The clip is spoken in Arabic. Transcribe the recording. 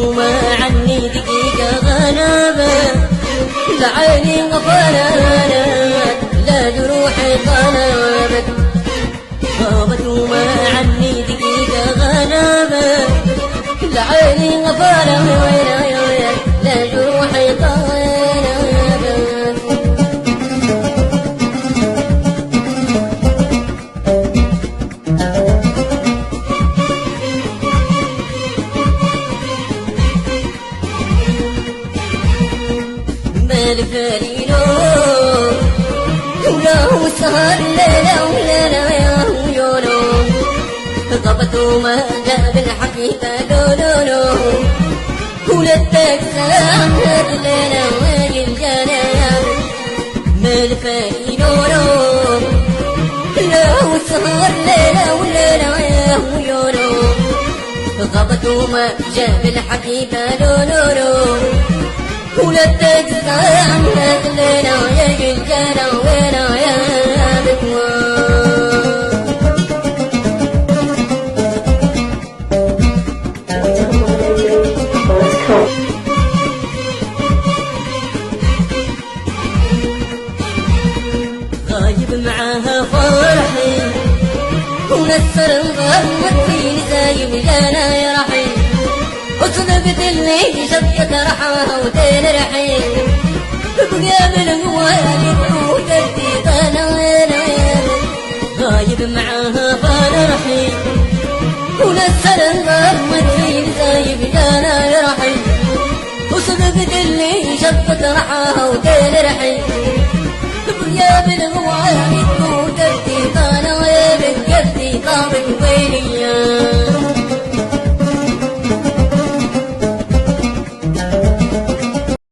وما عني دقيقة غنابة لعيني غفلانات لا جروحي طنابت غابت وما عني دقيقة غنابة لعيني غفلانات لا جروحي طنابت الفرينو ولاه سهر ليلة وليلة يا ويونو ضبط وما جاب الحقيقة لولو ولدك سلام الليلة والجنة ما الفرينو ولاه سهر ليلة وليلة يا ويونو ضبط وما جاب الحقيقة لولو ولدك سلام الليلة يا الجنة وينا يا بكوان غايب معاها فرحي ونسر الغمد في زايم جانا يا رحيم وصدقت اللي شبكت رحمها وتنرحي بقابل موالد وتردي طنانا غايب معاها فرحي ونسر الغمد في زايم جانا يا رحيم وصدقت اللي شبكت رحمها وتنرحي